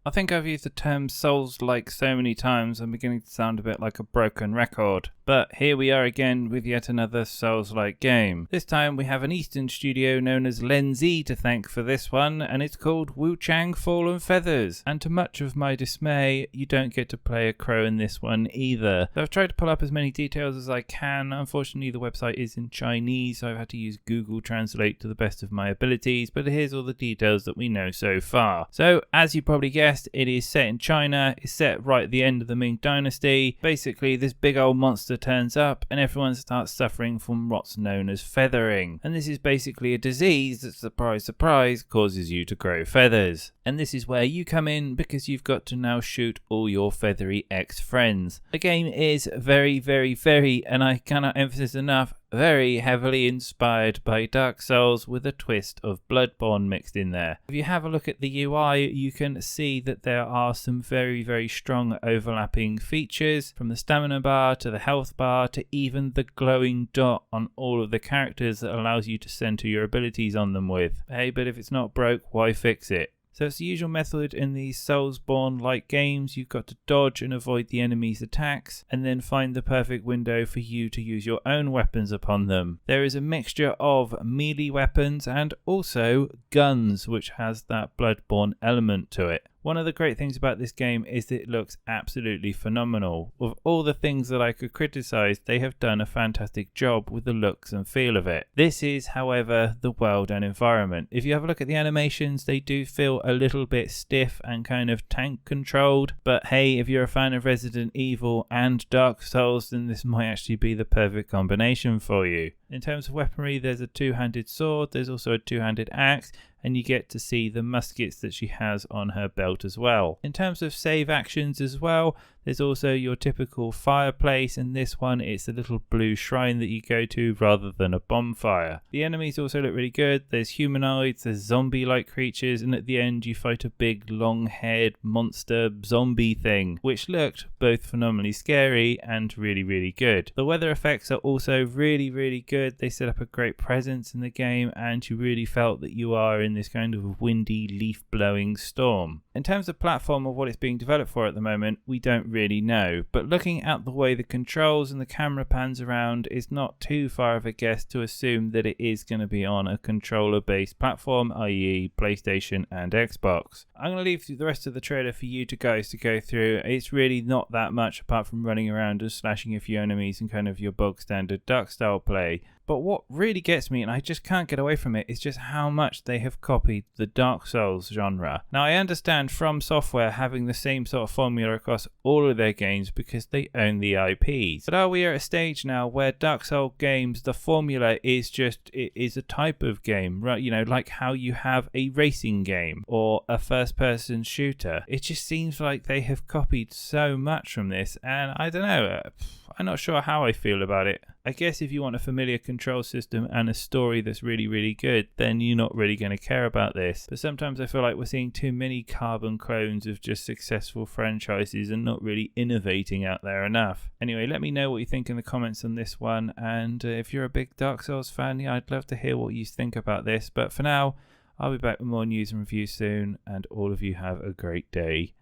I think I've used the term Souls-like so many times I'm beginning to sound a bit like a broken record. But here we are again with yet another Souls-like game. This time we have an Eastern studio known as Lenzi to thank for this one, and it's called Wuchang Fallen Feathers. And to much of my dismay, you don't get to play a crow in this one either. So I've tried to pull up as many details as I can. Unfortunately, the website is in Chinese, so I've had to use Google Translate to the best of my abilities, but here's all the details that we know so far. So, as you probably guessed, it is set in China. It's set right at the end of the Ming Dynasty. Basically, this big old monster turns up and everyone starts suffering from what's known as feathering. And this is basically a disease that, surprise, surprise, causes you to grow feathers. And this is where you come in because you've got to now shoot all your feathery ex-friends. The game is very, and I cannot emphasize enough, very heavily inspired by Dark Souls with a twist of Blood Borne mixed in there. If you have a look at the UI, you can see that there are some very strong overlapping features, from the stamina bar to the health bar to even the glowing dot on all of the characters that allows you to center your abilities on them with. Hey, but if it's not broke, why fix it? So it's the usual method in these Soulsborne-like games. You've got to dodge and avoid the enemy's attacks, and then find the perfect window for you to use your own weapons upon them. There is a mixture of melee weapons and also guns, which has that Bloodborne element to it. One of the great things about this game is that it looks absolutely phenomenal. Of all the things that I could criticize, they have done a fantastic job with the looks and feel of it. This is, however, the world and environment. If you have a look at the animations, they do feel a little bit stiff and kind of tank controlled. But hey, if you're a fan of Resident Evil and Dark Souls, then this might actually be the perfect combination for you. In terms of weaponry, there's a two-handed sword, there's also a two-handed axe, and you get to see the muskets that she has on her belt as well. In terms of save actions as well, there's also your typical fireplace, and this one it's a little blue shrine that you go to rather than a bonfire. The enemies also look really good. There's humanoids, there's zombie-like creatures, and at the end you fight a big long-haired monster zombie thing, which looked both phenomenally scary and really good. The weather effects are also really good. They set up a great presence in the game, and you really felt that you are in this kind of windy, leaf-blowing storm. In terms of platform of what it's being developed for at the moment, we don't really know, but looking at the way the controls and the camera pans around, it's not too far of a guess to assume that it is going to be on a controller-based platform, i.e. PlayStation and Xbox. I'm going to leave the rest of the trailer for you guys to go through. It's really not that much apart from running around and slashing a few enemies and kind of your bog standard Dark style play. But what really gets me, and I just can't get away from it, is just how much they have copied the Dark Souls genre. Now, I understand From Software having the same sort of formula across all of their games because they own the IPs. But are we at a stage now where Dark Souls games, the formula is just, it is a type of game, right? You know, like how you have a racing game or a first-person shooter. It just seems like they have copied so much from this, and I don't know, I'm not sure how I feel about it. I guess if you want a familiar control system and a story that's really good, then you're not really going to care about this. But sometimes I feel like we're seeing too many carbon clones of just successful franchises and not really innovating out there enough. Anyway, let me know what you think in the comments on this one, and if you're a big Dark Souls fan, yeah, I'd love to hear what you think about this. But for now, I'll be back with more news and reviews soon, and all of you have a great day.